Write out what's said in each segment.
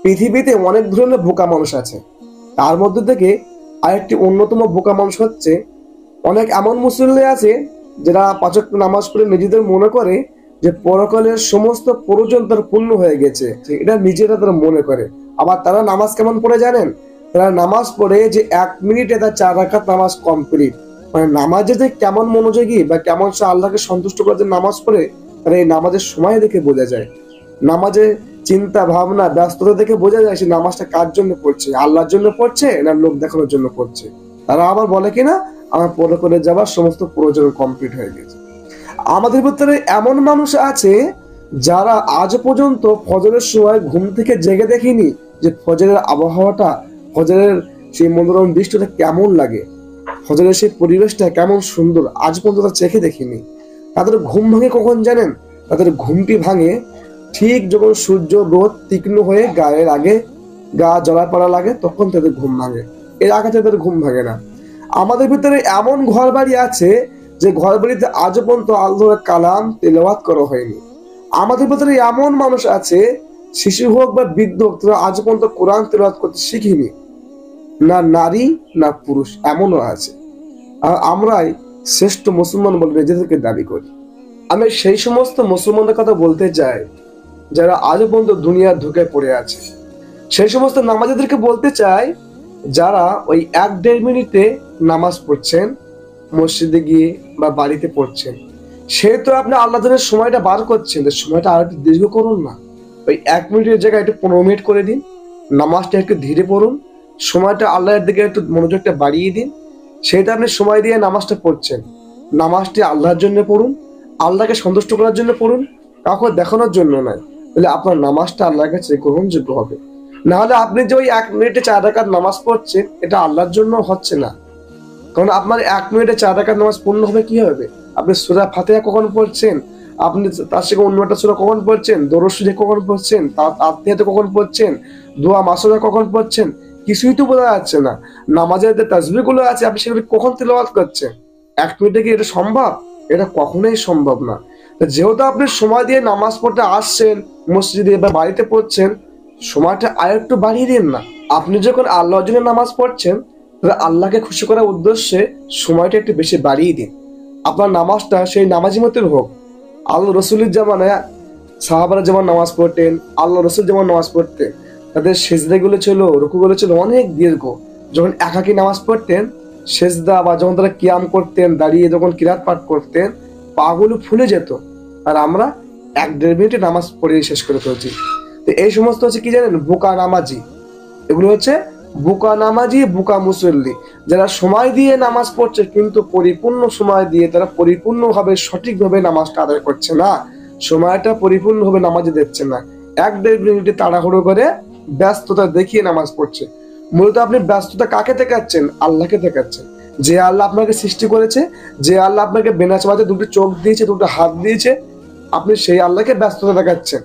পৃথিবীতে অনেক ধরনের বোকা মানুষ আছে। তার মধ্যে থেকে আরেকটি অন্যতম বোকা মানুষ হচ্ছে, অনেক এমন মুসল্লি আছে যারা পাঁচ ওয়াক্ত নামাজ পড়ে নিজেদের মনে করে যে পরকালের সমস্ত প্রয়োজন তার পূর্ণ হয়ে গেছে, এটা নিজেরা তারা মনে করে। আবার তারা নামাজ কেমন পড়ে জানেন? তারা নামাজ পড়ে যে 1 মিনিটে তার 4 রাকাত নামাজ কমপ্লিট। মানে নামাজে যে কেমন মনোযোগী বা কেমন সে আল্লাহকে সন্তুষ্ট করে যে নামাজ পড়ে, তারা এই নামাজের সময় দেখে বোঝা যায়। নামাজে চিন্তা ভাবনা ব্যস্ততা দেখে বোঝা যায় সে নামাজটা কার জন্য পড়ছে, আল্লাহর জন্য পড়ছে না লোক দেখানোর জন্য পড়ছে। তারা আবার বলে কিনা আমার পরকালে যাবার সমস্ত প্রয়োজন কমপ্লিট হয়ে গেছে। আমাদের ভিতরে এমন মানুষ আছে যারা আজ পর্যন্ত ফজরের সময় ঘুম থেকে জেগে দেখেনি যে ফজরের আবহাওয়াটা, ফজরের সেই মনোরম দৃশ্যটা কেমন লাগে, ফজরের সেই পরিবেশটা কেমন সুন্দর, আজ পর্যন্ত তারা চেখে দেখিনি। তাদের ঘুম ভাঙে কখন জানেন? তাদের ঘুমটি ভাঙে ঠিক যখন সূর্য রোদ তীক্ষ্ণ হয়ে গায়ের আগে গা জ্বলা পড়া লাগে, তখন তাদের ঘুম ভাঙে। এর আগে তাদের ঘুম ভাঙে না। আমাদের ভিতরে এমন ঘর বাড়ি আছে যে ঘর বাড়িতে আজ পর্যন্ত আল্লাহর কালাম তেলাওয়াত করা হয়নি। আমাদের ভিতরে এমন মানুষ আছে, শিশু হোক বা বৃদ্ধ হোক, তারা আজ পর্যন্ত কোরআন তেলাওয়াত করতে শিখিনি, না নারী না পুরুষ, এমনও আছে। আর আমরাই শ্রেষ্ঠ মুসলমান বলে নিজেদেরকে দাবি করি। আমি সেই সমস্ত মুসলমানদের কথা বলতে চাই যারা আজ পর্যন্ত দুনিয়ার ধুকে পড়ে আছে। সেই সমস্ত নামাজীদেরকে বলতে চাই যারা ওই 1-1.5 মিনিটে নামাজ পড়ছেন, মসজিদে গিয়ে বা বাড়িতে পড়ছেন। সে তো আপনি আল্লাহ তাআলার সময়টা বার করছেন, সময়টা আর একটু দীর্ঘ করুন না। ওই 1 মিনিটের জায়গায় একটু 15 মিনিট করে দিন, নামাজটা একটু ধীরে পড়ুন, সময়টা আল্লাহর দিকে একটু মনোযোগটা বাড়িয়ে দিন। সেটা আপনি সময় দিয়ে নামাজটা পড়ছেন, নামাজটি আল্লাহর জন্য পড়ুন, আল্লাহকে সন্তুষ্ট করার জন্য পড়ুন, কাউকে দেখানোর জন্য নয়। তাহলে আপনার নামাজটা আল্লাহর কাছে গ্রহণযোগ্য হবে। না হলে আপনি যে ওই 1 মিনিটে 4 রাকাত নামাজ পড়ছেন, এটা আল্লাহর জন্য হচ্ছে না। কারণ আপনার 1 মিনিটে 4 রাকাত নামাজ পূর্ণ হবে কি হবে? আপনি সূরা ফাতিহা কখন পড়ছেন, আপনি তার সঙ্গে অন্য একটা সূরা কখন পড়ছেন, দরুদ শরীফ কখন পড়ছেন, তাওয়াত কখন পড়ছেন, দোয়া মাসুরা কখন পড়ছেন, কিছুই তো বোঝা যাচ্ছে না। নামাজের যে তাসবিহ গুলো আছে আপনি সেগুলো কখন তেলাওয়াত করছেন? 1 মিনিটে কি এটা সম্ভব? এটা কখনোই সম্ভব না। যেহেতু আপনি সময় দিয়ে নামাজ পড়তে আসছেন, মসজিদে বা বাড়িতে পড়ছেন, সময়টা আরেকটু বাড়িয়ে দিন না। আপনি যখন আল্লাহর জন্য নামাজ পড়ছেন, তাহলে আল্লাহকে খুশি করার উদ্দেশ্যে সময়টা একটু বেশি বাড়িয়ে দিন। আপনার নামাজটা সেই নামাজি মতের হোক। আল্লাহ রসুলের জামানায় সাহাবারা যেমন নামাজ পড়তেন, আল্লাহ রসুল যেমন নামাজ পড়তেন, তাদের সেজদাগুলো ছিল, রুকুগুলো ছিল অনেক দীর্ঘ। যখন একাকী নামাজ পড়তেন, সেজদা বা যখন তারা কিয়াম করতেন, দাঁড়িয়ে যখন কিরাত পাঠ করতেন, পাগুলো ফুলে যেত। আর আমরা 1-1.5 মিনিটে নামাজ পড়ে শেষ করে ফেলছি। তো এই সমস্ত হচ্ছে কি জানেন? বোকা নামাজি। এগুলো হচ্ছে বোকা নামাজি, বোকা মুসল্লি, যারা সময় দিয়ে নামাজ পড়ছে কিন্তু পরিপূর্ণ সময় দিয়ে তারা পরিপূর্ণভাবে সঠিকভাবে নামাজটা আদায় করছে না, সময়টা পরিপূর্ণভাবে নামাজে দিচ্ছে না। 1-1.5 মিনিটে তাড়াহুড়ো করে ব্যস্ততা দেখিয়ে নামাজ পড়ছে। মূলত আপনি ব্যস্ততা কাকে দেখাচ্ছেন? আল্লাহকে দেখাচ্ছেন। যে আল্লাহ আপনাকে সৃষ্টি করেছে, যে আল্লাহ আপনাকে বেনা চাওয়াতে 2টি চোখ দিয়েছে, 2টি হাত দিয়েছে, আপনি সেই আল্লাহকে ব্যস্ততা দেখাচ্ছেন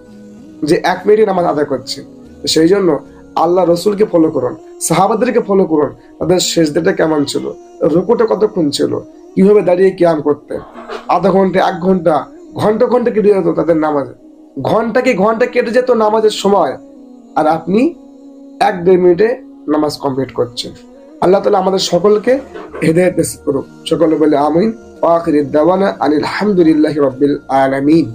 যে 1 মিনিটে নামাজ আদায় করছেন। সেই জন্য আল্লাহ রসুলকে ফলো করুন, সাহাবাদেরকে ফলো করুন। তাদের সেজদাটা কেমন ছিল, রুকুটা কতক্ষণ ছিল, কিভাবে দাঁড়িয়ে কিয়াম করতেন, আধা ঘন্টা, 1 ঘন্টা, ঘন্টা ঘন্টা কেটে যেত তাদের নামাজে, ঘন্টা কেটে যেত নামাজের সময়। আর আপনি 1-1.5 মিনিটে নামাজ কমপ্লিট করছেন। আল্লাহ তাআলা আমাদের সকলকে হেদায়েত নসিব করুন। সকলে বলে আমিন। ওয়া আখিরু দাওয়ানা আনিল হামদুলিল্লাহি রাব্বিল আলামিন।